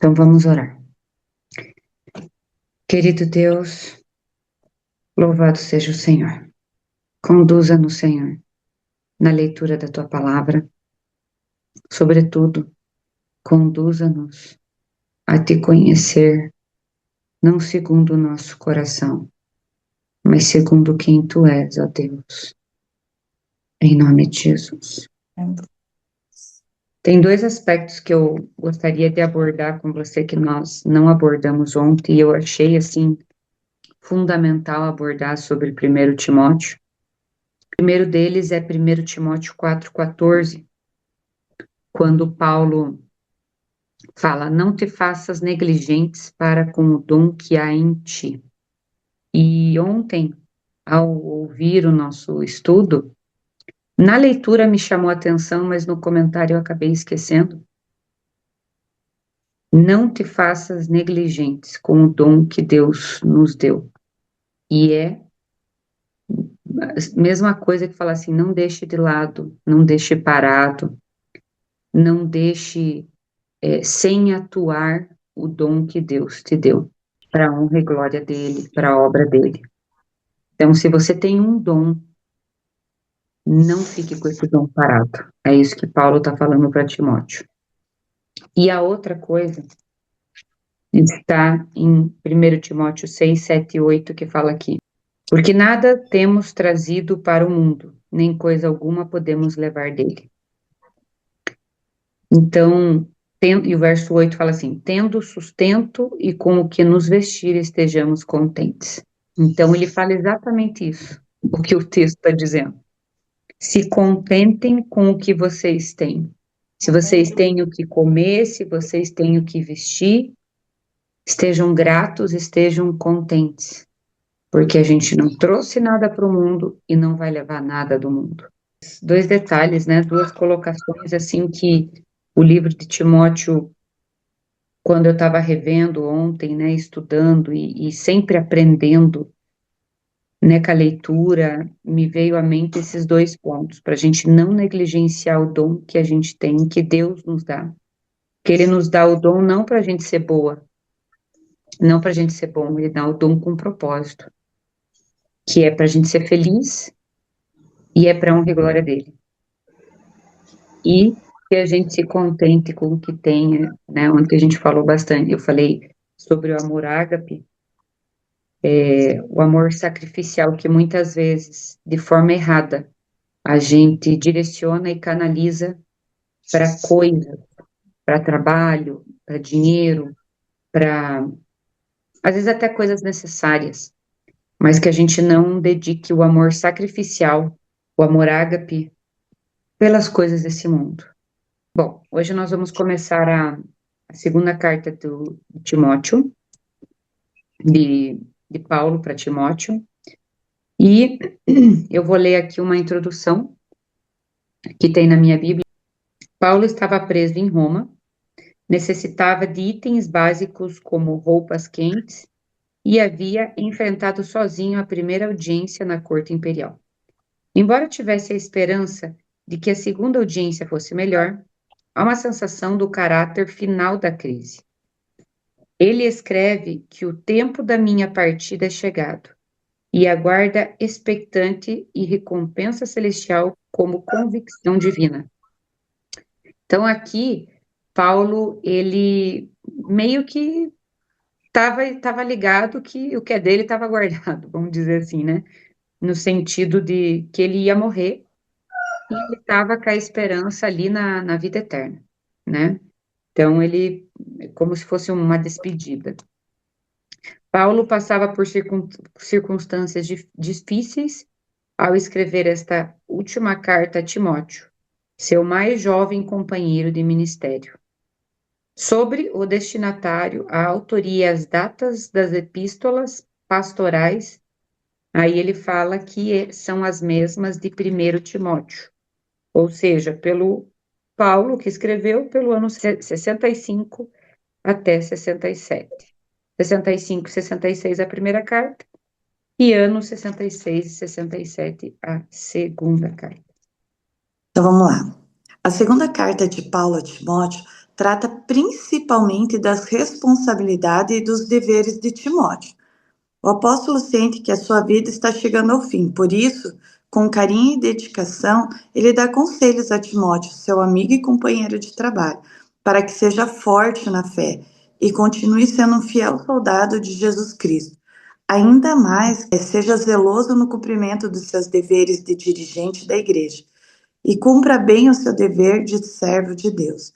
Então vamos orar. Querido Deus, louvado seja o Senhor. Conduza-nos, Senhor, na leitura da tua palavra. Sobretudo, conduza-nos a te conhecer, não segundo o nosso coração, mas segundo quem tu és, ó Deus. Em nome de Jesus. Tem dois aspectos que eu gostaria de abordar com você que nós não abordamos ontem e eu achei, assim, fundamental abordar sobre 1 Timóteo. O primeiro deles é 1 Timóteo 4,14, quando Paulo fala, não te faças negligentes para com o dom que há em ti. E ontem, ao ouvir o nosso estudo, na leitura me chamou a atenção, mas no comentário eu acabei esquecendo. Não te faças negligentes com o dom que Deus nos deu. E é a mesma coisa que fala assim, não deixe de lado, não deixe parado, não deixe sem atuar o dom que Deus te deu, para a honra e glória dele, para a obra dele. Então, se você tem um dom, não fique com esse dom parado. É isso que Paulo está falando para Timóteo. E a outra coisa está em 1 Timóteo 6, 7 e 8, que fala aqui. Porque nada temos trazido para o mundo, nem coisa alguma podemos levar dele. Então, e o verso 8 fala assim, tendo sustento e com o que nos vestir estejamos contentes. Então, ele fala exatamente isso, o que o texto está dizendo. Se contentem com o que vocês têm. Se vocês têm o que comer, se vocês têm o que vestir, estejam gratos, estejam contentes. Porque a gente não trouxe nada para o mundo e não vai levar nada do mundo. Dois detalhes, né? Duas colocações, assim, que o livro de Timóteo, quando eu estava revendo ontem, né, estudando e sempre aprendendo, né, com a leitura, me veio à mente esses dois pontos, para a gente não negligenciar o dom que a gente tem, que Deus nos dá. Que Ele nos dá o dom não para a gente ser boa, não para a gente ser bom, Ele dá o dom com propósito, que é para a gente ser feliz e é para a honra e glória dele. E que a gente se contente com o que tem, né? Ontem a gente falou bastante, eu falei sobre o amor ágape, o amor sacrificial que muitas vezes, de forma errada, a gente direciona e canaliza para coisas, para trabalho, para dinheiro, para, às vezes até coisas necessárias, mas que a gente não dedique o amor sacrificial, o amor ágape, pelas coisas desse mundo. Bom, hoje nós vamos começar a segunda carta de Timóteo, de Paulo para Timóteo, e eu vou ler aqui uma introdução que tem na minha Bíblia. Paulo estava preso em Roma, necessitava de itens básicos como roupas quentes e havia enfrentado sozinho a primeira audiência na corte imperial. Embora tivesse a esperança de que a segunda audiência fosse melhor, há uma sensação do caráter final da crise. Ele escreve que o tempo da minha partida é chegado e aguarda expectante e recompensa celestial como convicção divina. Então, aqui, Paulo, ele meio que estava ligado que o que é dele estava guardado, vamos dizer assim, né? No sentido de que ele ia morrer e ele estava com a esperança ali na vida eterna, né? Então, ele, como se fosse uma despedida. Paulo passava por circunstâncias difíceis ao escrever esta última carta a Timóteo, seu mais jovem companheiro de ministério. Sobre o destinatário, a autoria e as datas das epístolas pastorais, aí ele fala que são as mesmas de 1 Timóteo, ou seja, pelo Paulo, que escreveu pelo ano 65 até 67. 65 e 66 a primeira carta, e ano 66 e 67 a segunda carta. Então vamos lá. A segunda carta de Paulo a Timóteo trata principalmente das responsabilidades e dos deveres de Timóteo. O apóstolo sente que a sua vida está chegando ao fim, por isso, com carinho e dedicação, ele dá conselhos a Timóteo, seu amigo e companheiro de trabalho, para que seja forte na fé e continue sendo um fiel soldado de Jesus Cristo. Ainda mais, seja zeloso no cumprimento dos seus deveres de dirigente da igreja e cumpra bem o seu dever de servo de Deus.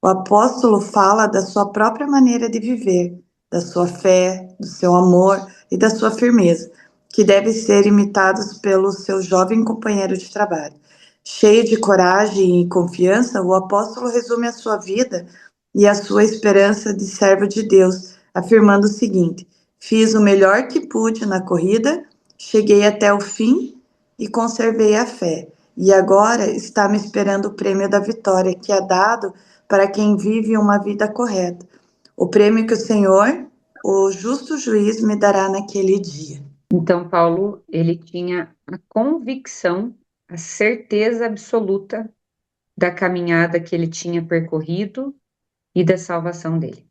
O apóstolo fala da sua própria maneira de viver, da sua fé, do seu amor e da sua firmeza, que deve ser imitados pelo seu jovem companheiro de trabalho. Cheio de coragem e confiança, o apóstolo resume a sua vida e a sua esperança de servo de Deus, afirmando o seguinte: fiz o melhor que pude na corrida, cheguei até o fim e conservei a fé. E agora está me esperando o prêmio da vitória, que é dado para quem vive uma vida correta. O prêmio que o Senhor, o justo juiz, me dará naquele dia. Então, Paulo, ele tinha a convicção, a certeza absoluta da caminhada que ele tinha percorrido e da salvação dele.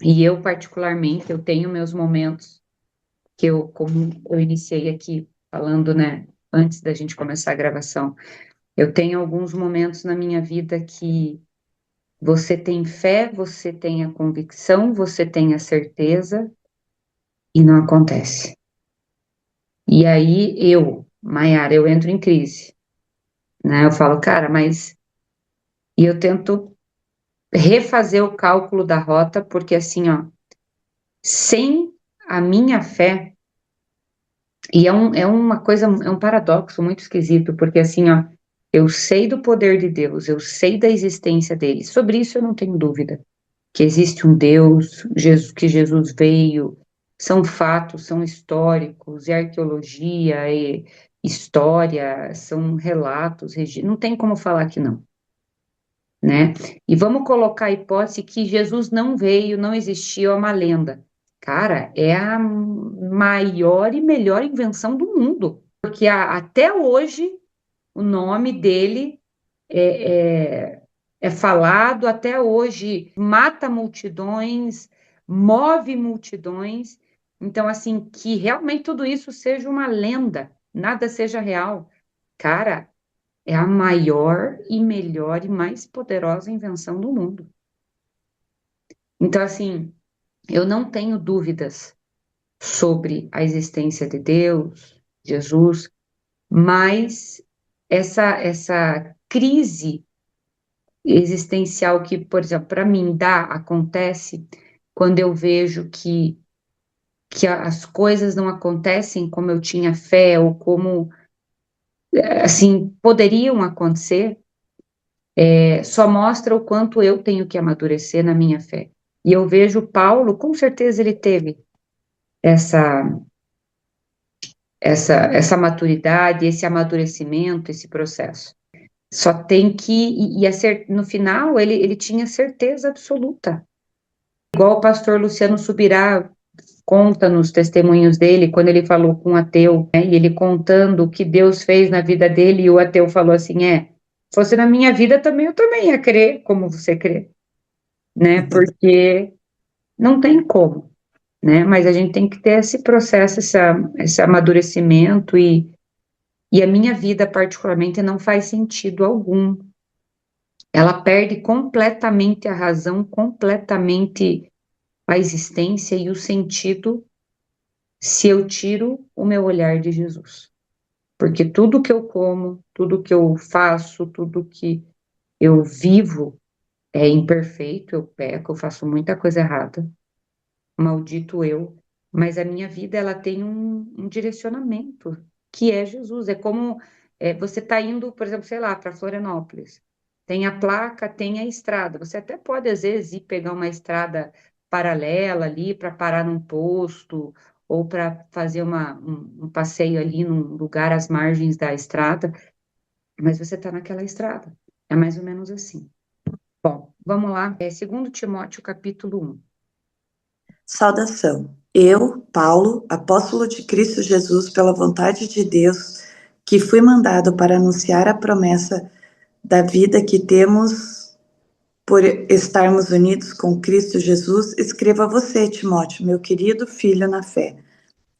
E eu, particularmente, eu tenho meus momentos que eu, como eu iniciei aqui falando, né, antes da gente começar a gravação, eu tenho alguns momentos na minha vida que você tem fé, você tem a convicção, você tem a certeza e não acontece. E aí Maiara, eu entro em crise, né? Eu falo, cara, mas... E eu tento refazer o cálculo da rota, porque assim, ó, sem a minha fé, e é uma coisa, é um paradoxo muito esquisito, porque assim, ó, eu sei do poder de Deus, eu sei da existência dele, sobre isso eu não tenho dúvida, que existe um Deus, Jesus, que Jesus veio, são fatos, são históricos, é arqueologia, é história, são relatos, não tem como falar que não, né? E vamos colocar a hipótese que Jesus não veio, não existiu, é uma lenda. Cara, é a maior e melhor invenção do mundo, porque até hoje o nome dele é, é falado, até hoje mata multidões, move multidões. Então, assim, que realmente tudo isso seja uma lenda, nada seja real. Cara, é a maior e melhor e mais poderosa invenção do mundo. Então, assim, eu não tenho dúvidas sobre a existência de Deus, Jesus, mas essa crise existencial que, por exemplo, para mim acontece quando eu vejo que as coisas não acontecem como eu tinha fé ou como, assim, poderiam acontecer. Só mostra o quanto eu tenho que amadurecer na minha fé. E eu vejo Paulo, com certeza ele teve essa essa maturidade, esse amadurecimento, esse processo. Só tem que no final ele tinha certeza absoluta. Igual o pastor Luciano Subirá conta nos testemunhos dele, quando ele falou com um ateu, né, e ele contando o que Deus fez na vida dele, e o ateu falou assim, se fosse na minha vida também, eu também ia crer como você crê, né, porque não tem como, né, mas a gente tem que ter esse processo, esse amadurecimento, e a minha vida particularmente não faz sentido algum, ela perde completamente a razão, completamente a existência e o sentido se eu tiro o meu olhar de Jesus. Porque tudo que eu como, tudo que eu faço, tudo que eu vivo é imperfeito, eu peco, eu faço muita coisa errada, maldito eu, mas a minha vida ela tem um direcionamento, que é Jesus. É como você está indo, por exemplo, sei lá, para Florianópolis. Tem a placa, tem a estrada. Você até pode, às vezes, ir pegar uma estrada paralela ali para parar num posto ou para fazer um passeio ali num lugar às margens da estrada, mas você está naquela estrada. É mais ou menos assim. Bom, vamos lá. 2 Timóteo, capítulo 1. Saudação. Eu, Paulo, apóstolo de Cristo Jesus, pela vontade de Deus, que fui mandado para anunciar a promessa da vida que temos por estarmos unidos com Cristo Jesus, escrevo a você, Timóteo, meu querido filho na fé.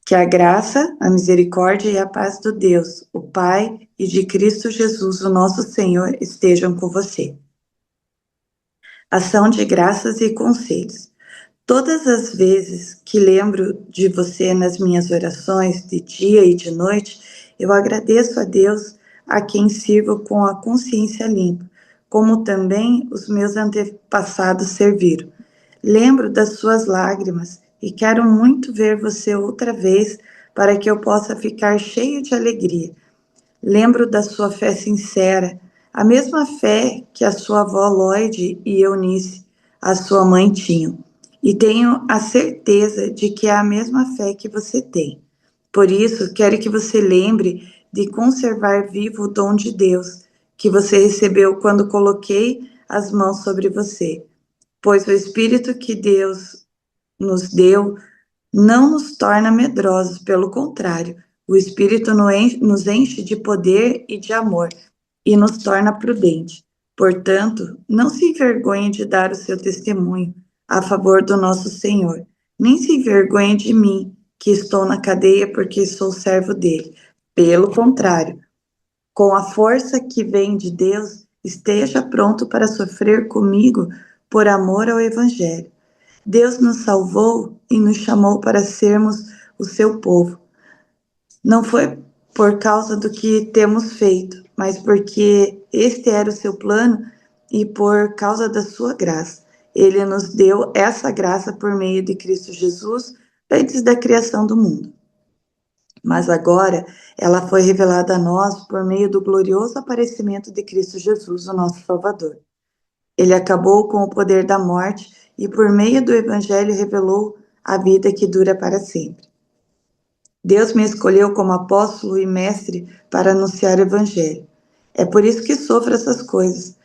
Que a graça, a misericórdia e a paz do Deus, o Pai e de Cristo Jesus, o nosso Senhor, estejam com você. Ação de graças e conselhos. Todas as vezes que lembro de você nas minhas orações, de dia e de noite, eu agradeço a Deus, a quem sirvo com a consciência limpa, como também os meus antepassados serviram. Lembro das suas lágrimas e quero muito ver você outra vez para que eu possa ficar cheio de alegria. Lembro da sua fé sincera, a mesma fé que a sua avó Lloyd e Eunice, a sua mãe, tinham. E tenho a certeza de que é a mesma fé que você tem. Por isso, quero que você lembre de conservar vivo o dom de Deus que você recebeu quando coloquei as mãos sobre você. Pois o Espírito que Deus nos deu não nos torna medrosos, pelo contrário, o Espírito nos enche de poder e de amor e nos torna prudentes. Portanto, não se envergonhe de dar o seu testemunho a favor do nosso Senhor, nem se envergonhe de mim, que estou na cadeia porque sou servo dele. Pelo contrário, com a força que vem de Deus, esteja pronto para sofrer comigo por amor ao Evangelho. Deus nos salvou e nos chamou para sermos o seu povo. Não foi por causa do que temos feito, mas porque este era o seu plano e por causa da sua graça. Ele nos deu essa graça por meio de Cristo Jesus antes da criação do mundo. Mas agora ela foi revelada a nós por meio do glorioso aparecimento de Cristo Jesus, o nosso Salvador. Ele acabou com o poder da morte e, por meio do Evangelho, revelou a vida que dura para sempre. Deus me escolheu como apóstolo e mestre para anunciar o Evangelho. É por isso que sofro essas coisas,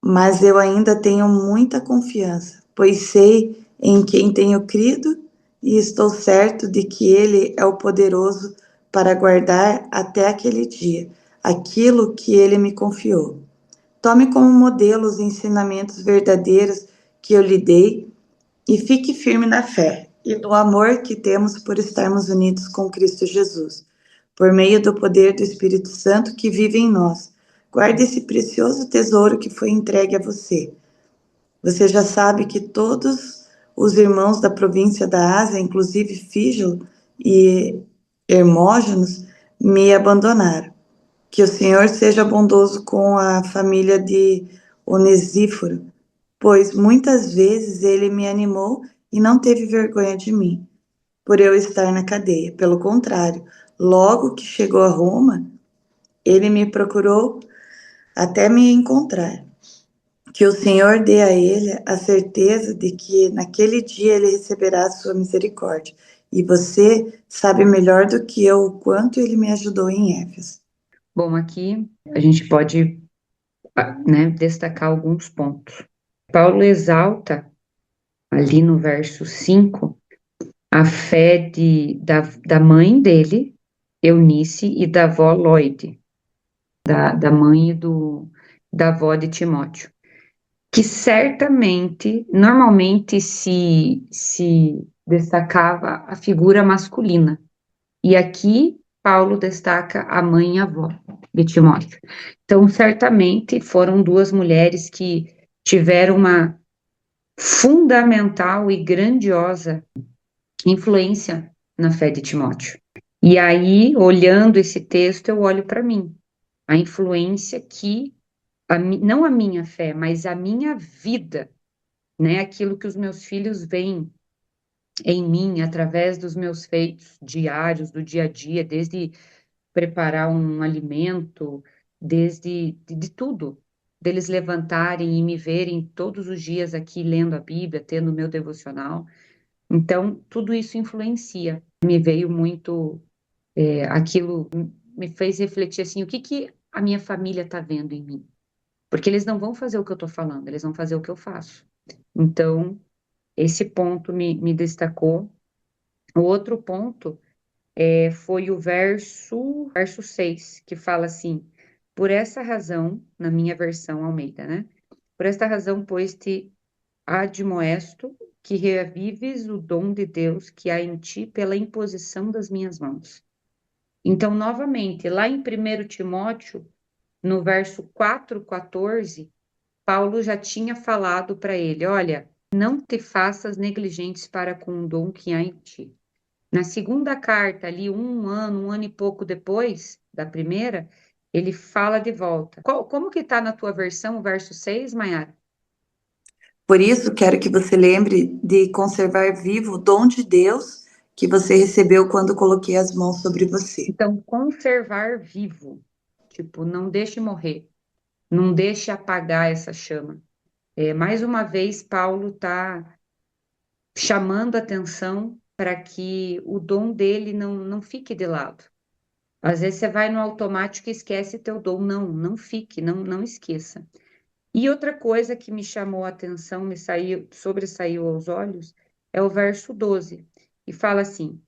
mas eu ainda tenho muita confiança, pois sei em quem tenho crido e estou certo de que Ele é o poderoso para guardar até aquele dia aquilo que Ele me confiou. Tome como modelo os ensinamentos verdadeiros que eu lhe dei e fique firme na fé e no amor que temos por estarmos unidos com Cristo Jesus, por meio do poder do Espírito Santo que vive em nós. Guarde esse precioso tesouro que foi entregue a você. Você já sabe que todos os irmãos da província da Ásia, inclusive Fígelo e Hermógenes, me abandonaram. Que o Senhor seja bondoso com a família de Onesíforo, pois muitas vezes ele me animou e não teve vergonha de mim, por eu estar na cadeia. Pelo contrário, logo que chegou a Roma, ele me procurou até me encontrar. Que o Senhor dê a ele a certeza de que naquele dia ele receberá a sua misericórdia. E você sabe melhor do que eu o quanto ele me ajudou em Éfeso. Bom, aqui a gente pode, né, destacar alguns pontos. Paulo exalta, ali no verso 5, a fé da mãe dele, Eunice, e da avó Lloyd, da mãe da avó de Timóteo, que certamente, normalmente se destacava a figura masculina. E aqui Paulo destaca a mãe e a avó de Timóteo. Então, certamente foram duas mulheres que tiveram uma fundamental e grandiosa influência na fé de Timóteo. E aí, olhando esse texto, eu olho para mim, a influência que, não a minha fé, mas a minha vida, né, aquilo que os meus filhos veem em mim através dos meus feitos diários, do dia a dia, desde preparar um alimento, desde de tudo, deles levantarem e me verem todos os dias aqui lendo a Bíblia, tendo o meu devocional. Então, tudo isso influencia. Me veio muito aquilo, me fez refletir assim, o que que a minha família está vendo em mim? Porque eles não vão fazer o que eu estou falando, eles vão fazer o que eu faço. Então, esse ponto me destacou. O outro ponto foi o verso 6, que fala assim: por essa razão, na minha versão Almeida, né? Por esta razão, pois, te admoesto que reavives o dom de Deus que há em ti pela imposição das minhas mãos. Então, novamente, lá em 1 Timóteo, no verso 4:14, Paulo já tinha falado para ele: olha, não te faças negligentes para com o dom que há em ti. Na segunda carta, ali um ano e pouco depois da primeira, ele fala de volta. Como que está na tua versão o verso 6, Maiara? Por isso, quero que você lembre de conservar vivo o dom de Deus que você recebeu quando coloquei as mãos sobre você. Então, conservar vivo. Tipo, não deixe morrer. Não deixe apagar essa chama. Mais uma vez, Paulo está chamando atenção para que o dom dele não fique de lado. Às vezes você vai no automático e esquece teu dom. Não fique, não esqueça. E outra coisa que me chamou a atenção, sobressaiu aos olhos, é o verso 12, e fala assim,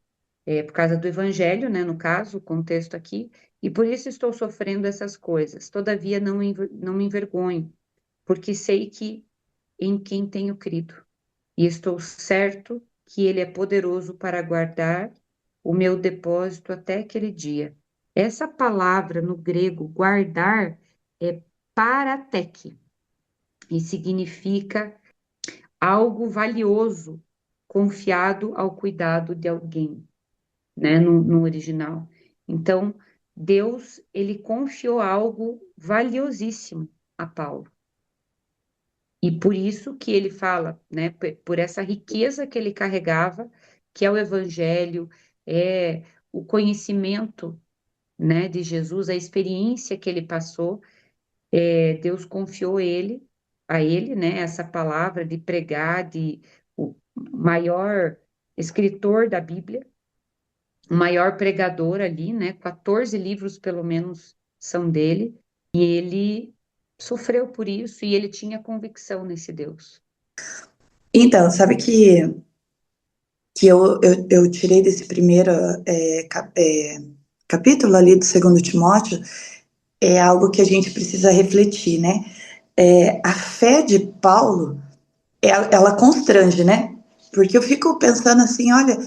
por causa do evangelho, né, no caso, o contexto aqui, e por isso estou sofrendo essas coisas. Todavia não me envergonho, porque sei que em quem tenho crido, e estou certo que ele é poderoso para guardar o meu depósito até aquele dia. Essa palavra no grego, guardar, é parateque, e significa algo valioso, confiado ao cuidado de alguém, né, no original. Então, Deus, ele confiou algo valiosíssimo a Paulo. E por isso que ele fala, né, por essa riqueza que ele carregava, que é o evangelho, é o conhecimento, né, de Jesus, a experiência que ele passou, Deus confiou a ele, né, essa palavra de pregar, de o maior escritor da Bíblia, o maior pregador ali, né, 14 livros pelo menos são dele, e ele sofreu por isso e ele tinha convicção nesse Deus. Então, sabe que eu tirei desse primeiro capítulo ali do segundo Timóteo, é algo que a gente precisa refletir, né? A fé de Paulo, ela constrange, né? Porque eu fico pensando assim, olha,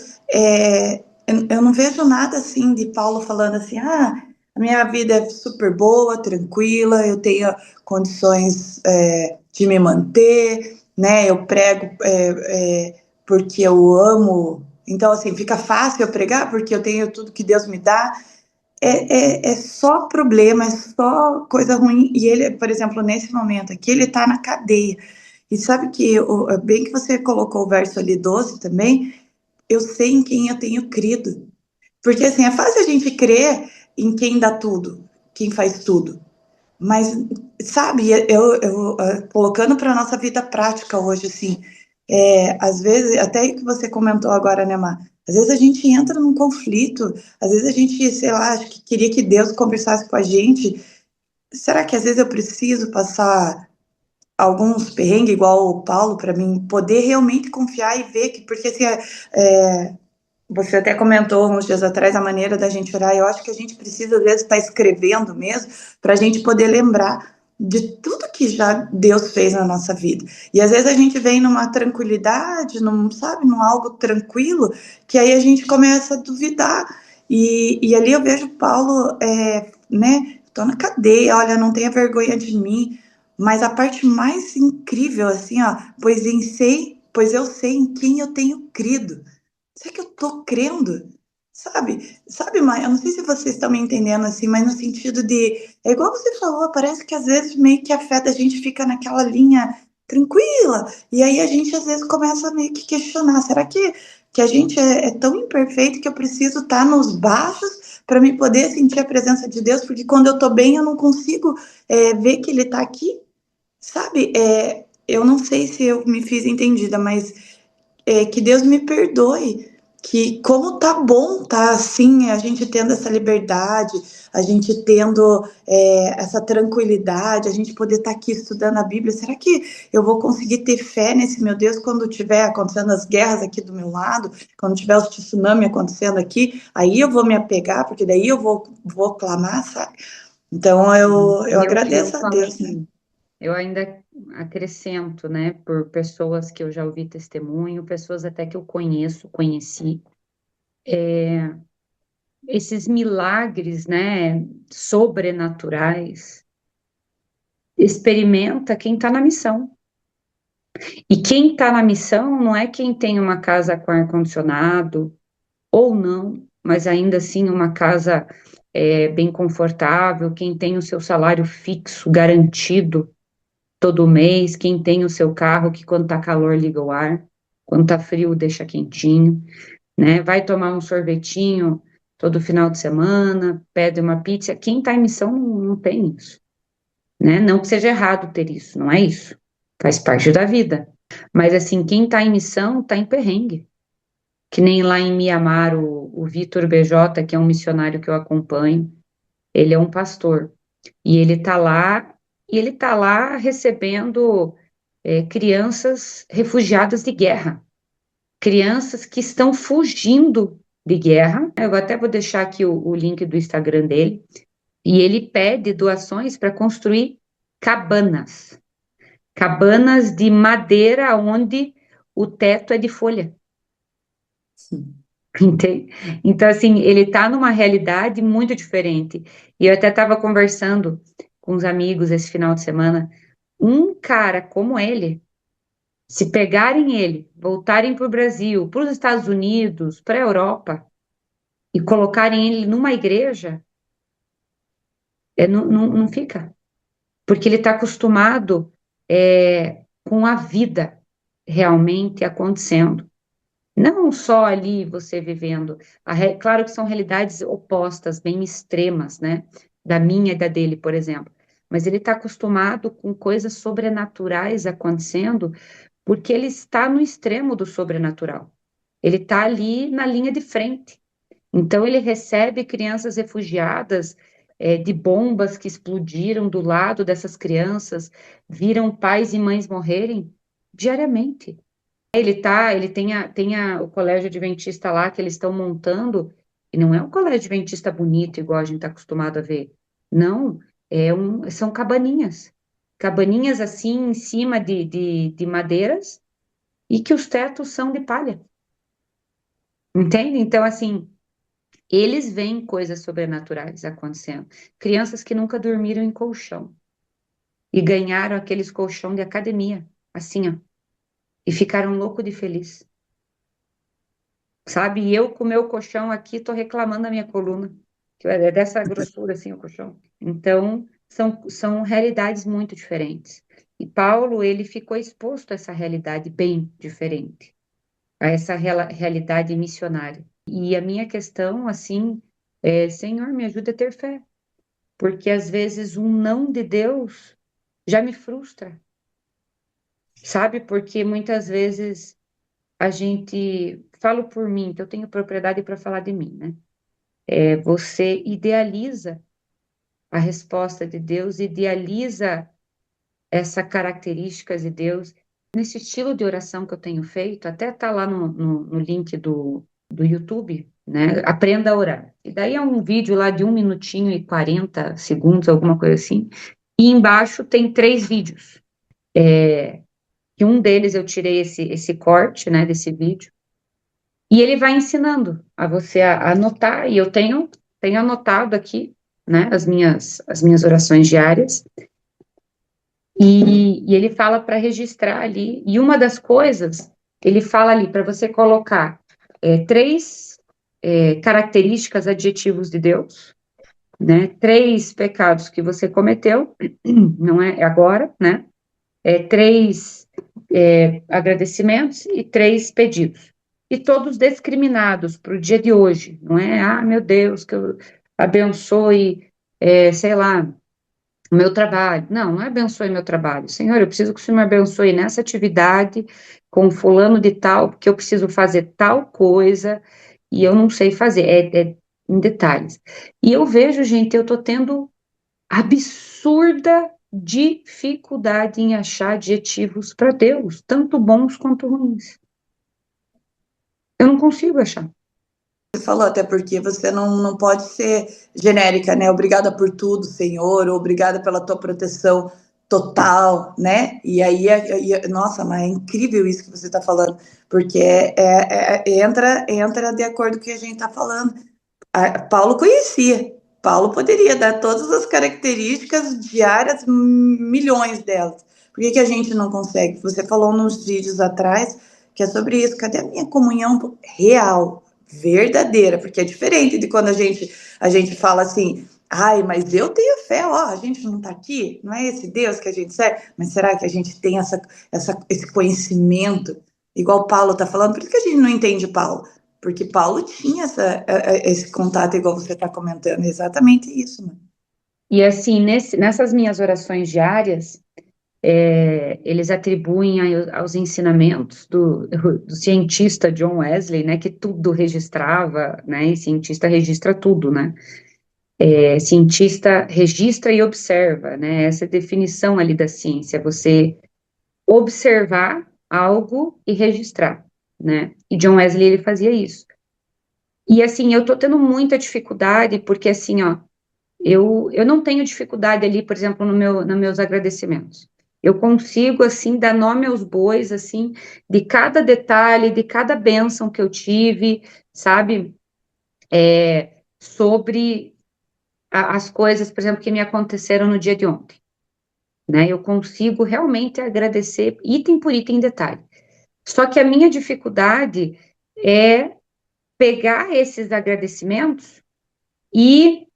eu não vejo nada assim de Paulo falando assim, a minha vida é super boa, tranquila, eu tenho condições de me manter, né? Eu prego porque eu amo. Então, assim, fica fácil eu pregar porque eu tenho tudo que Deus me dá. É só problema, é só coisa ruim. E ele, por exemplo, nesse momento aqui, ele está na cadeia. E sabe que, bem que você colocou o verso ali 12 também, eu sei em quem eu tenho crido. Porque, assim, é fácil a gente crer em quem dá tudo, quem faz tudo. Mas, sabe, eu colocando para a nossa vida prática hoje, assim, às vezes, até que você comentou agora, né, Mar? Às vezes a gente entra num conflito, às vezes a gente, sei lá, acho que queria que Deus conversasse com a gente. Será que às vezes eu preciso passar alguns perrengues igual o Paulo para mim poder realmente confiar e ver que, porque assim, você até comentou uns dias atrás a maneira da gente orar. Eu acho que a gente precisa, às vezes, estar escrevendo mesmo, para a gente poder lembrar de tudo que já Deus fez na nossa vida. E às vezes a gente vem numa tranquilidade, sabe, num algo tranquilo, que aí a gente começa a duvidar. E ali eu vejo Paulo, né, estou na cadeia, olha, não tenha vergonha de mim. Mas a parte mais incrível, assim, ó, pois eu sei em quem eu tenho crido. Será que eu tô crendo? Sabe, Maia, eu não sei se vocês estão me entendendo assim, mas no sentido de, é igual você falou, parece que às vezes meio que a fé da gente fica naquela linha tranquila, e aí a gente às vezes começa a meio que questionar, será que a gente é tão imperfeito que eu preciso estar nos baixos para me poder sentir a presença de Deus, porque quando eu tô bem eu não consigo ver que Ele tá aqui, sabe? Eu não sei se eu me fiz entendida, mas que Deus me perdoe, que como tá bom tá assim, a gente tendo essa liberdade, a gente tendo essa tranquilidade, a gente poder estar aqui estudando a Bíblia. Será que eu vou conseguir ter fé nesse meu Deus quando tiver acontecendo as guerras aqui do meu lado, quando tiver os tsunami acontecendo aqui, aí eu vou me apegar, porque daí eu vou clamar, sabe? Então eu E eu agradeço a falo Deus, né? assim, eu ainda acrescento, né, por pessoas que eu já ouvi testemunho, pessoas até que eu conheci, esses milagres, né, sobrenaturais, experimenta quem está na missão. E quem está na missão não é quem tem uma casa com ar-condicionado, ou não, mas ainda assim uma casa bem confortável, quem tem o seu salário fixo garantido todo mês, quem tem o seu carro que quando tá calor liga o ar, quando tá frio deixa quentinho, né? Vai tomar um sorvetinho todo final de semana, pede uma pizza. Quem tá em missão não tem isso, né? Não que seja errado ter isso, não é isso. Faz parte da vida. Mas assim, quem tá em missão tá em perrengue. Que nem lá em Mianmar, o Vitor BJ, que é um missionário que eu acompanho, ele é um pastor. E ele tá lá recebendo crianças refugiadas de guerra, crianças que estão fugindo de guerra. Eu até vou deixar aqui o link do Instagram dele. E ele pede doações para construir cabanas, cabanas de madeira onde o teto é de folha. Entende? Então, assim, ele está numa realidade muito diferente. E eu até estava conversando com os amigos esse final de semana. Um cara como ele, se pegarem ele, voltarem para o Brasil, para os Estados Unidos, para a Europa, e colocarem ele numa igreja, não fica. Porque ele está acostumado com a vida realmente acontecendo. Não só ali você vivendo. Claro que são realidades opostas, bem extremas, né? Da minha e da dele, por exemplo. Mas ele está acostumado com coisas sobrenaturais acontecendo, porque ele está no extremo do sobrenatural. Ele está ali na linha de frente. Então, ele recebe crianças refugiadas, de bombas que explodiram do lado dessas crianças, viram pais e mães morrerem diariamente. Ele tem o colégio adventista lá que eles estão montando, e não é um colégio adventista bonito, igual a gente está acostumado a ver. Não, são cabaninhas. Cabaninhas assim, em cima de madeiras, e que os tetos são de palha. Entende? Então, assim, eles veem coisas sobrenaturais acontecendo. Crianças que nunca dormiram em colchão e ganharam aqueles colchão de academia, assim, ó, e ficaram louco de feliz. Sabe? E eu com o meu colchão aqui tô reclamando da minha coluna, que é dessa grossura assim o colchão. Então, são realidades muito diferentes. E Paulo, ele ficou exposto a essa realidade bem diferente, a essa realidade missionária. E a minha questão, assim, Senhor, me ajuda a ter fé, porque às vezes um não de Deus já me frustra, sabe? Porque muitas vezes a gente, falo por mim, que eu tenho propriedade para falar de mim, né? Você idealiza a resposta de Deus, idealiza essa característica de Deus. Nesse estilo de oração que eu tenho feito, até tá lá no link do YouTube, né? Aprenda a orar. E daí é um vídeo lá de 1 minutinho e 40 segundos, alguma coisa assim. E embaixo tem 3 vídeos. Que um deles eu tirei esse corte, né, desse vídeo. E ele vai ensinando a você a anotar, e eu tenho anotado aqui, né, as minhas orações diárias, e ele fala para registrar ali, e uma das coisas, ele fala ali para você colocar 3 características, adjetivos de Deus, né, 3 pecados que você cometeu, não é agora, né, 3 agradecimentos e 3 pedidos. E todos discriminados para o dia de hoje, não é? Ah, meu Deus, que eu abençoe, sei lá, o meu trabalho. Não, não é abençoe meu trabalho. Senhor, eu preciso que o Senhor me abençoe nessa atividade, com fulano de tal, porque eu preciso fazer tal coisa e eu não sei fazer. Em detalhes. E eu vejo, gente, eu tô tendo absurda dificuldade em achar adjetivos para Deus, tanto bons quanto ruins. Eu não consigo achar. Você falou, até porque você não pode ser genérica, né? Obrigada por tudo, Senhor, ou obrigada pela tua proteção. total, né? E aí, nossa, mas é incrível isso que você está falando, porque entra de acordo com o que a gente está falando. Paulo conhecia. Paulo poderia dar todas as características diárias, milhões delas. Por que a gente não consegue? Você falou nos vídeos atrás que é sobre isso. Cadê a minha comunhão real, verdadeira? Porque é diferente de quando a gente fala assim, ai, mas eu tenho fé, ó, a gente não está aqui, não é esse Deus que a gente serve, mas será que a gente tem esse conhecimento, igual Paulo está falando? Por isso que a gente não entende Paulo. Porque Paulo tinha esse contato, igual você está comentando, exatamente isso, né? E assim, nessas minhas orações diárias, eles atribuem aos ensinamentos do cientista John Wesley, né, que tudo registrava, né, e cientista registra tudo, né, cientista registra e observa, né, essa é a definição ali da ciência, você observar algo e registrar, né, e John Wesley, ele fazia isso. E assim, eu tô tendo muita dificuldade, porque assim, ó, eu não tenho dificuldade ali, por exemplo, nos meus agradecimentos. Eu consigo, assim, dar nome aos bois, assim, de cada detalhe, de cada bênção que eu tive, sabe? Sobre as coisas, por exemplo, que me aconteceram no dia de ontem, né? Eu consigo realmente agradecer item por item em detalhe. Só que a minha dificuldade é pegar esses agradecimentos e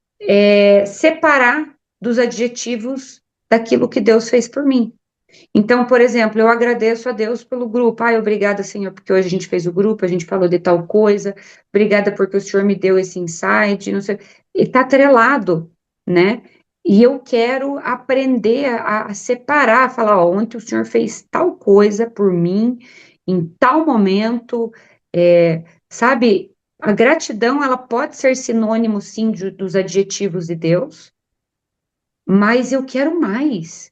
separar dos adjetivos daquilo que Deus fez por mim. Então, por exemplo, eu agradeço a Deus pelo grupo. Ai, obrigada, Senhor, porque hoje a gente fez o grupo, a gente falou de tal coisa. Obrigada porque o Senhor me deu esse insight, não sei. E está atrelado, né? E eu quero aprender a separar, a falar, ó, ontem o Senhor fez tal coisa por mim, em tal momento, sabe? A gratidão, ela pode ser sinônimo, sim, dos adjetivos de Deus, mas eu quero mais.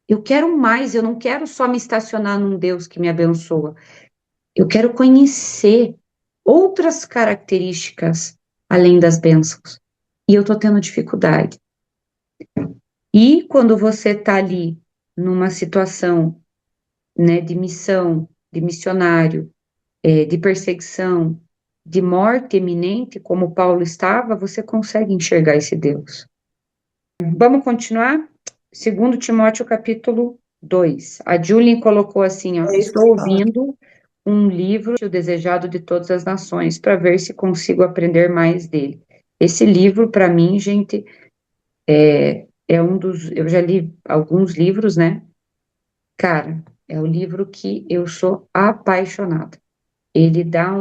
Eu quero mais, eu não quero só me estacionar num Deus que me abençoa. Eu quero conhecer outras características além das bênçãos. E eu tô tendo dificuldade. E quando você tá ali numa situação, né, de missão, de missionário, de perseguição, de morte iminente, como Paulo estava, você consegue enxergar esse Deus. Vamos continuar? Segundo Timóteo, capítulo 2. A Julie colocou assim, ó, É isso que estou você fala. ouvindo um livro, O Desejado de Todas as Nações, para ver se consigo aprender mais dele. Esse livro, para mim, gente, é um dos... Eu já li alguns livros, né? Cara, é o livro que eu sou apaixonada. Ele dá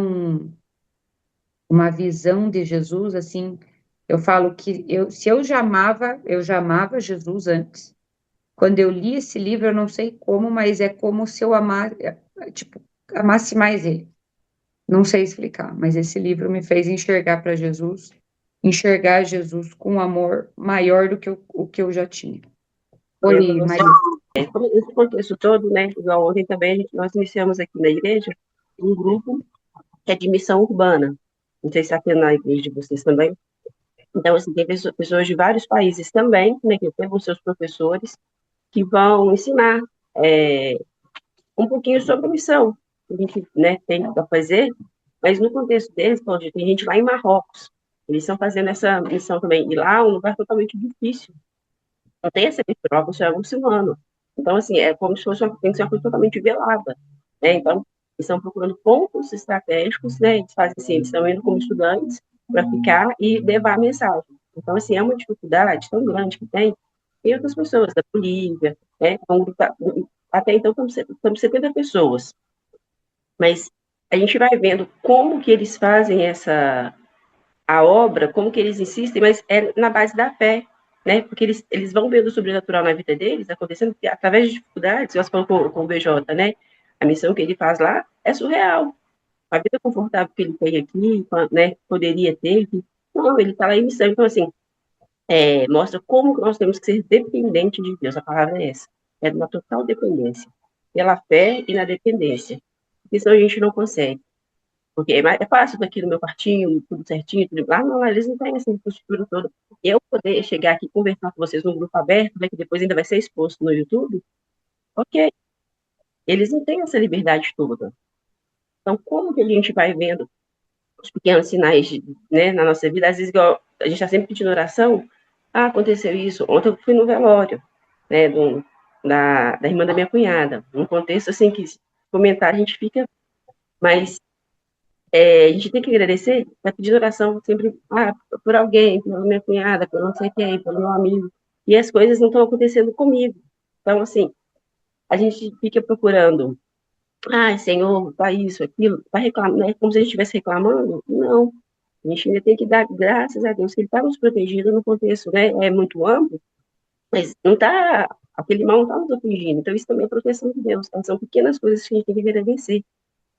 uma visão de Jesus, assim, eu falo que se eu já amava Jesus antes. Quando eu li esse livro, eu não sei como, mas é como se eu tipo, amasse mais ele. Não sei explicar, mas esse livro me fez enxergar Jesus com um amor maior do que o que eu já tinha. Oi, Você, Maria. esse contexto todo, né? Igual ontem também, nós iniciamos aqui na igreja um grupo que é de missão urbana. Não sei se está tendo na igreja de vocês também. Então, assim, tem pessoas de vários países também, né, que têm os seus professores, que vão ensinar um pouquinho sobre a missão que a gente, né, tem para fazer, mas no contexto deles, pode, tem gente lá em Marrocos, eles estão fazendo essa missão também, e lá é um lugar totalmente difícil, não tem essa mistura, você é muçulmano. Então, assim, é como se fosse tem que ser uma coisa totalmente velada, né? Então, eles estão procurando pontos estratégicos, né? Eles fazem assim, eles estão indo como estudantes para ficar e levar a mensagem. Então, assim, é uma dificuldade tão grande que tem. E outras pessoas da Bolívia, né? Até então, estamos 70 pessoas. Mas a gente vai vendo como que eles fazem a obra, como que eles insistem, mas é na base da fé, né? Porque eles vão vendo o sobrenatural na vida deles, acontecendo através de dificuldades, você falou com o BJ, né? A missão que ele faz lá é surreal. A vida confortável que ele tem aqui, né? Poderia ter, não, ele está lá em missão. Então, assim, mostra como nós temos que ser dependentes de Deus. A palavra é essa. É uma total dependência. Pela fé e na dependência. Porque senão a gente não consegue. Porque é fácil daqui no meu quartinho, tudo certinho, tudo lá. Não, eles não têm essa infraestrutura toda. Eu poder chegar aqui e conversar com vocês num grupo aberto, né, que depois ainda vai ser exposto no YouTube, ok. Eles não têm essa liberdade toda. Então, como que a gente vai vendo os pequenos sinais, né, na nossa vida? Às vezes, igual, a gente está sempre pedindo oração. Ah, aconteceu isso. Ontem eu fui no velório, né, da irmã da minha cunhada. Num contexto, assim, que comentar a gente fica, mas a gente tem que agradecer, vai pedir oração sempre, por alguém, pela minha cunhada, por não sei quem, pelo meu amigo. E as coisas não estão acontecendo comigo. Então, assim, a gente fica procurando, Senhor, tá isso, aquilo, vai reclamar, né? Como se a gente estivesse reclamando. Não. A gente ainda tem que dar graças a Deus que Ele está nos protegendo no contexto, né? É muito amplo, mas não tá, aquele mal não está nos afligindo. Então, isso também é proteção de Deus, tá? São pequenas coisas que a gente tem que agradecer,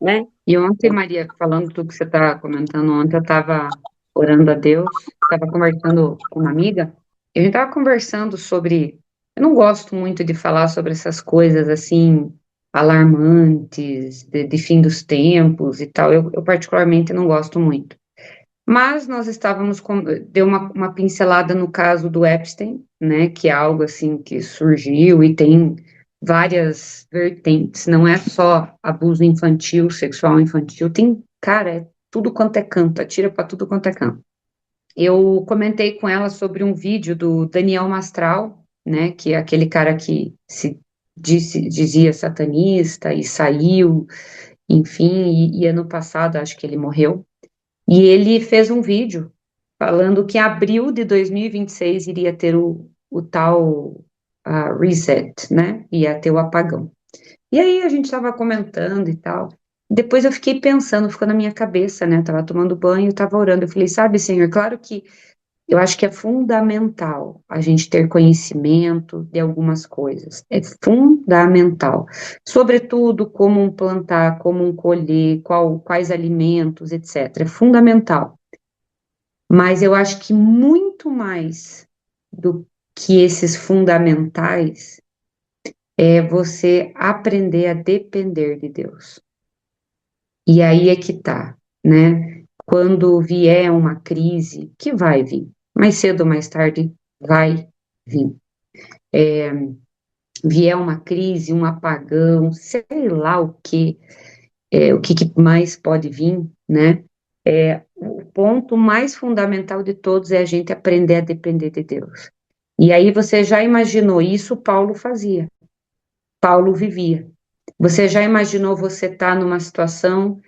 né? E ontem, Maria, falando tudo que você está comentando ontem, eu estava orando a Deus, estava conversando com uma amiga, e a gente estava conversando sobre. Eu não gosto muito de falar sobre essas coisas assim, alarmantes, de fim dos tempos e tal. Eu particularmente não gosto muito. Mas nós estávamos deu uma pincelada no caso do Epstein, né, que é algo assim que surgiu e tem várias vertentes, não é só abuso infantil, sexual infantil, tem, cara, é tudo quanto é canto, atira para tudo quanto é canto. Eu comentei com ela sobre um vídeo do Daniel Mastral, né, que é aquele cara que dizia satanista e saiu, enfim, e ano passado acho que ele morreu. E ele fez um vídeo falando que em abril de 2026 iria ter o tal reset, né? Ia ter o apagão. E aí a gente estava comentando e tal. Depois eu fiquei pensando, ficou na minha cabeça, né? Tava tomando banho, tava orando. Eu falei, sabe, Senhor, claro que eu acho que é fundamental a gente ter conhecimento de algumas coisas. É fundamental. Sobretudo como um plantar, como um colher, quais alimentos, etc. É fundamental. Mas eu acho que muito mais do que esses fundamentais é você aprender a depender de Deus. E aí é que tá, né? Quando vier uma crise, que vai vir, mais cedo ou mais tarde vai vir. Vier uma crise, um apagão, sei lá o que mais pode vir, né? O ponto mais fundamental de todos é a gente aprender a depender de Deus. E aí você já imaginou isso? Paulo fazia, Paulo vivia. Você já imaginou você estar numa situação,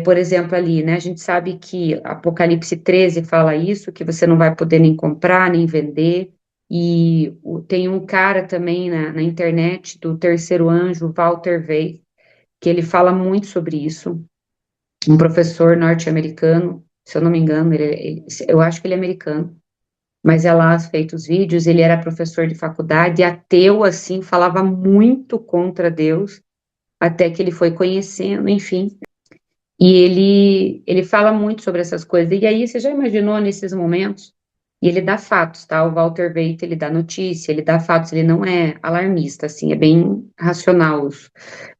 por exemplo, ali, né? A gente sabe que Apocalipse 13 fala isso, que você não vai poder nem comprar, nem vender. E tem um cara também na internet, do terceiro anjo, Walter Veil, que ele fala muito sobre isso. Um professor norte-americano, se eu não me engano, eu acho que ele é americano, mas é lá feito os vídeos, ele era professor de faculdade, ateu, assim, falava muito contra Deus, até que ele foi conhecendo, enfim, e ele fala muito sobre essas coisas, e aí você já imaginou nesses momentos, e ele dá fatos, tá, o Walter Veito, ele dá notícia, ele dá fatos, ele não é alarmista, assim, é bem racional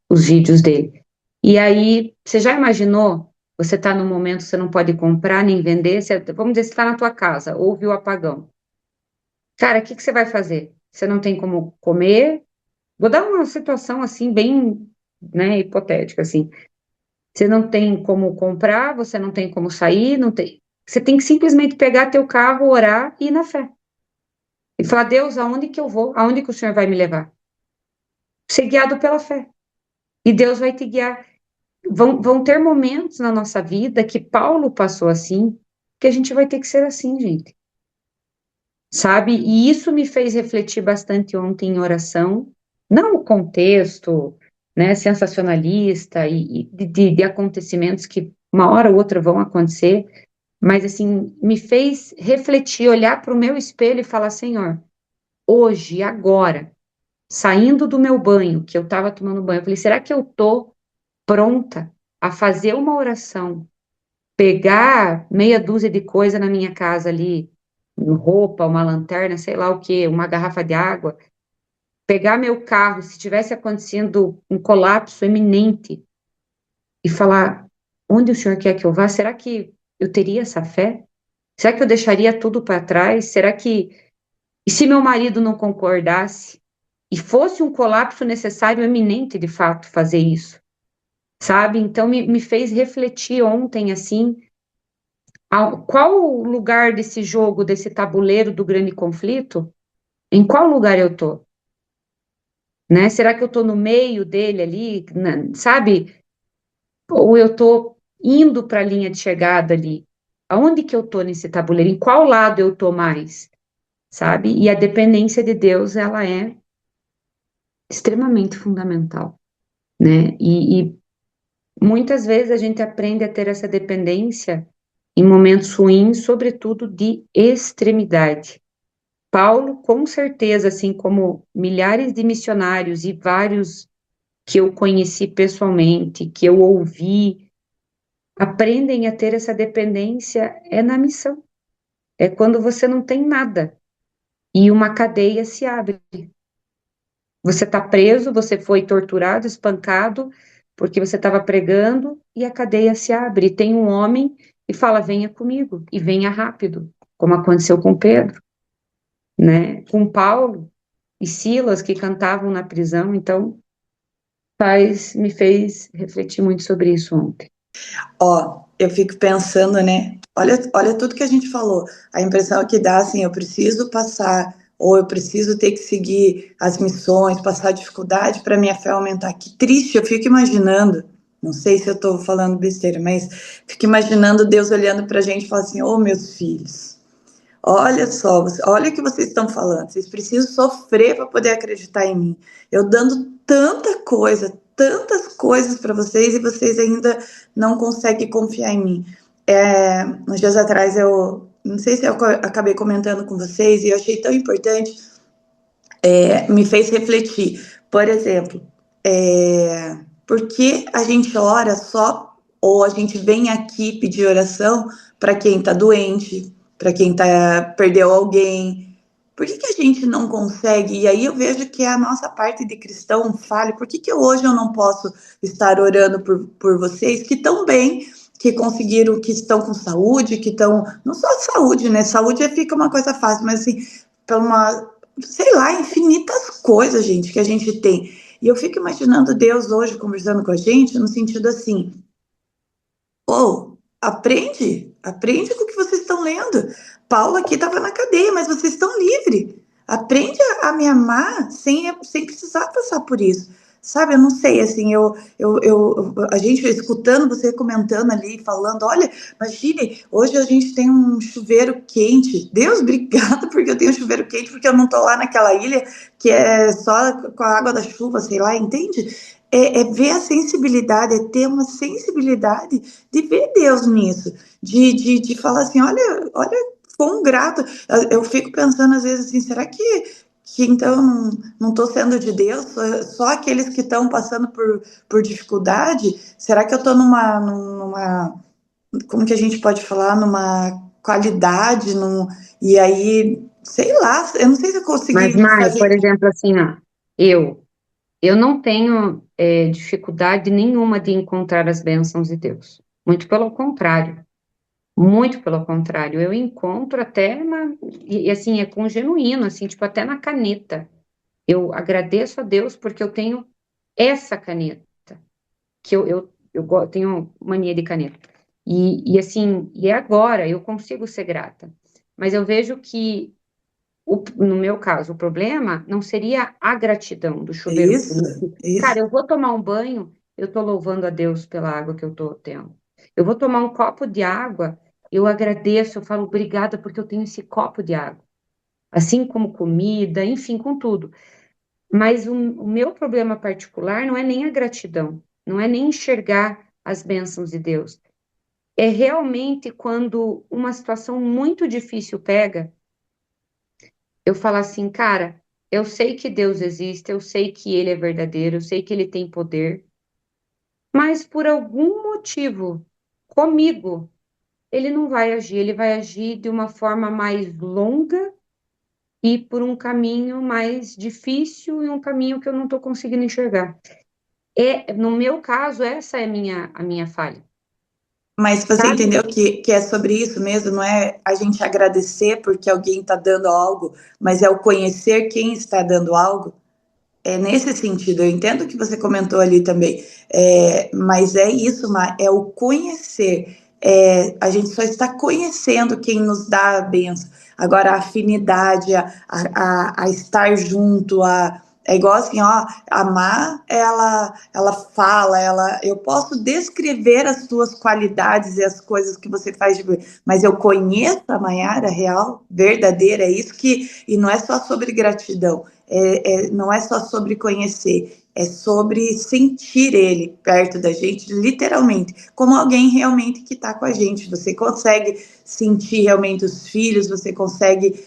os vídeos dele. E aí, você já imaginou? Você está num momento que você não pode comprar nem vender, vamos dizer, você está na tua casa, houve o apagão. Cara, o que você vai fazer? Você não tem como comer? Vou dar uma situação assim, bem, né, hipotética, assim. Você não tem como comprar, você não tem como sair, não tem. Você tem que simplesmente pegar teu carro, orar e ir na fé. E falar, Deus, aonde que eu vou? Aonde que o Senhor vai me levar? Ser guiado pela fé. E Deus vai te guiar. Vão ter momentos na nossa vida que Paulo passou assim, que a gente vai ter que ser assim, gente. Sabe? E isso me fez refletir bastante ontem em oração, não o contexto, né, sensacionalista de acontecimentos que uma hora ou outra vão acontecer, mas assim, me fez refletir, olhar para o meu espelho e falar, Senhor, hoje, agora, saindo do meu banho, que eu estava tomando banho, eu falei, será que eu tô pronta a fazer uma oração, pegar meia dúzia de coisa na minha casa ali, roupa, uma lanterna, sei lá o que, uma garrafa de água, pegar meu carro, se tivesse acontecendo um colapso iminente, e falar, Onde o Senhor quer que eu vá? Será que eu teria essa fé? Será que eu deixaria tudo para trás? Será que. E se meu marido não concordasse? E fosse um colapso necessário, eminente, de fato, fazer isso, sabe? Então, me fez refletir ontem, assim, qual o lugar desse jogo, desse tabuleiro do grande conflito? Em qual lugar eu tô? Né? Será que eu tô no meio dele ali, sabe? Ou eu tô indo para a linha de chegada ali? Aonde que eu tô nesse tabuleiro? Em qual lado eu tô mais? Sabe? E a dependência de Deus, ela é extremamente fundamental, né? E muitas vezes a gente aprende a ter essa dependência em momentos ruins, sobretudo de extremidade. Paulo, com certeza, assim como milhares de missionários e vários que eu conheci pessoalmente, que eu ouvi, aprendem a ter essa dependência é na missão. É quando você não tem nada e uma cadeia se abre. Você está preso, você foi torturado, espancado, porque você estava pregando e a cadeia se abre. E tem um homem e fala: venha comigo, e venha rápido, como aconteceu com Pedro, né? Com Paulo e Silas, que cantavam na prisão. Então, me fez refletir muito sobre isso ontem. Ó, eu fico pensando, né? Olha tudo que a gente falou. A impressão que dá, assim, eu preciso passar, ou eu preciso ter que seguir as missões, passar dificuldade para minha fé aumentar. Que triste, eu fico imaginando. Não sei se eu estou falando besteira, mas fico imaginando Deus olhando para a gente e falando assim: Ô, meus filhos, olha só, olha o que vocês estão falando. Vocês precisam sofrer para poder acreditar em mim. Eu dando tanta coisa, tantas coisas para vocês e vocês ainda não conseguem confiar em mim. Uns dias atrás eu não sei se eu acabei comentando com vocês e eu achei tão importante, me fez refletir. Por exemplo, por que a gente ora só ou a gente vem aqui pedir oração para quem está doente, para quem perdeu alguém? Por que a gente não consegue? E aí eu vejo que é a nossa parte de cristão falha. Por que hoje eu não posso estar orando por vocês que estão bem, que conseguiram, que estão com saúde, que estão. Não só saúde, né? Saúde fica uma coisa fácil, mas assim, para uma, sei lá, infinitas coisas, gente, que a gente tem. E eu fico imaginando Deus hoje conversando com a gente no sentido assim: ou aprende com o que vocês estão lendo. Paulo aqui estava na cadeia, mas vocês estão livres. Aprende a me amar sem precisar passar por isso. Sabe, eu não sei, assim, a gente escutando você comentando ali, falando, olha, imagine, hoje a gente tem um chuveiro quente. Deus, obrigado porque eu tenho um chuveiro quente, porque eu não tô lá naquela ilha que é só com a água da chuva, sei lá, entende? Ver a sensibilidade, é ter uma sensibilidade de ver Deus nisso, de falar assim, olha, quão grato. Eu fico pensando às vezes assim, será que então não estou sendo de Deus? Só aqueles que estão passando por dificuldade? Será que eu estou numa, como que a gente pode falar, numa qualidade, e aí, sei lá, eu não sei se eu Mas, consegui Mai, fazer. por exemplo, assim, ó, eu não tenho dificuldade nenhuma de encontrar as bênçãos de Deus. Muito pelo contrário. Muito pelo contrário, eu encontro até e assim, é com genuíno, assim, tipo, até na caneta. Eu agradeço a Deus porque eu tenho essa caneta, que tenho mania de caneta. E assim, e agora eu consigo ser grata. Mas eu vejo que, no meu caso, o problema não seria a gratidão do chuveiro Isso, quente. Cara, isso. eu vou tomar um banho, eu tô louvando a Deus pela água que eu tô tendo. Eu vou tomar um copo de água, eu agradeço, eu falo obrigada porque eu tenho esse copo de água. Assim como comida, enfim, com tudo. Mas o meu problema particular não é nem a gratidão, não é nem enxergar as bênçãos de Deus. É realmente quando uma situação muito difícil pega, eu falo assim, cara, eu sei que Deus existe, eu sei que Ele é verdadeiro, eu sei que Ele tem poder, mas por algum motivo, comigo, Ele não vai agir, Ele vai agir de uma forma mais longa e por um caminho mais difícil e um caminho que eu não estou conseguindo enxergar. No meu caso, essa é a minha falha. Mas você Sabe? entendeu que é sobre isso mesmo? Não é a gente agradecer porque alguém está dando algo, mas é o conhecer quem está dando algo? É nesse sentido, eu entendo o que você comentou ali também, mas é isso, é o conhecer. A gente só está conhecendo quem nos dá a benção. Agora, a afinidade, a estar junto, é igual assim, ó, amar, ela fala, eu posso descrever as suas qualidades e as coisas que você faz de bem, mas eu conheço a Maiara real, verdadeira, é isso que, e não é só sobre gratidão, não é só sobre conhecer, é sobre sentir ele perto da gente, literalmente, como alguém realmente que está com a gente. Você consegue sentir realmente os filhos, você consegue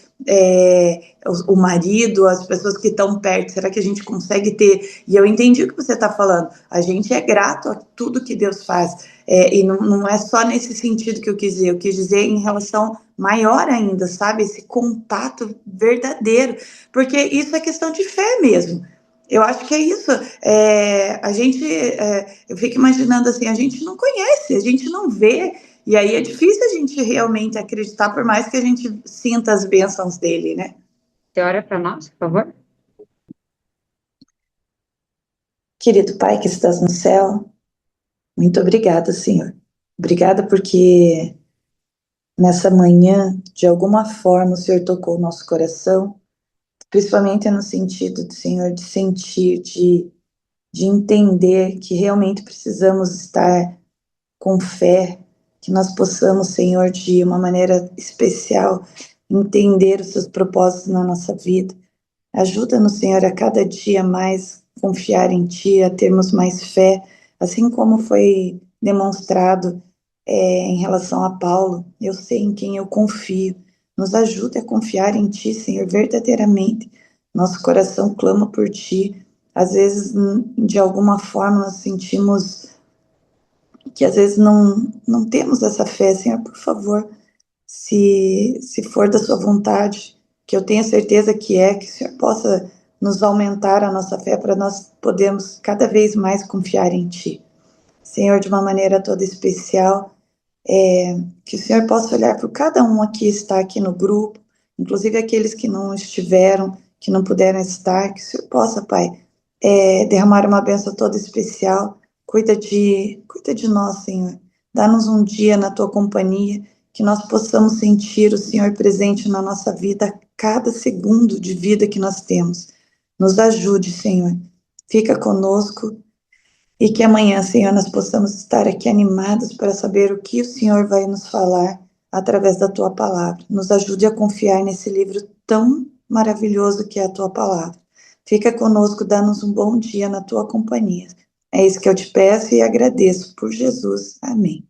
o marido, as pessoas que estão perto. Será que a gente consegue ter? E eu entendi o que você está falando. A gente é grato a tudo que Deus faz. E não é só nesse sentido que eu quis dizer. Eu quis dizer em relação maior ainda, sabe? Esse contato verdadeiro. Porque isso é questão de fé mesmo. Eu acho que é isso. Eu fico imaginando assim, a gente não conhece, a gente não vê, e aí é difícil a gente realmente acreditar, por mais que a gente sinta as bênçãos dele, né? Você ora para nós, por favor? Querido Pai que estás no céu, muito obrigada, Senhor. Obrigada porque nessa manhã, de alguma forma, o Senhor tocou o nosso coração, principalmente no sentido, Senhor, de sentir, de entender que realmente precisamos estar com fé, que nós possamos, Senhor, de uma maneira especial, entender os seus propósitos na nossa vida. Ajuda-nos, Senhor, a cada dia mais confiar em Ti, a termos mais fé, assim como foi demonstrado em relação a Paulo. Eu sei em quem eu confio. Nos ajude a confiar em Ti, Senhor, verdadeiramente. Nosso coração clama por Ti. Às vezes, de alguma forma, nós sentimos que às vezes não temos essa fé, Senhor, por favor, se for da sua vontade, que eu tenho certeza que o Senhor possa nos aumentar a nossa fé para nós podermos cada vez mais confiar em Ti. Senhor, de uma maneira toda especial, que o Senhor possa olhar por cada um aqui está aqui no grupo, inclusive aqueles que não estiveram, que não puderam estar, que o Senhor possa, Pai, derramar uma bênção toda especial. Cuida de nós, Senhor. Dá-nos um dia na Tua companhia, que nós possamos sentir o Senhor presente na nossa vida, a cada segundo de vida que nós temos. Nos ajude, Senhor. Fica conosco. E que amanhã, Senhor, nós possamos estar aqui animados para saber o que o Senhor vai nos falar através da Tua palavra. Nos ajude a confiar nesse livro tão maravilhoso que é a Tua palavra. Fica conosco, dá-nos um bom dia na Tua companhia. É isso que eu te peço e agradeço por Jesus. Amém.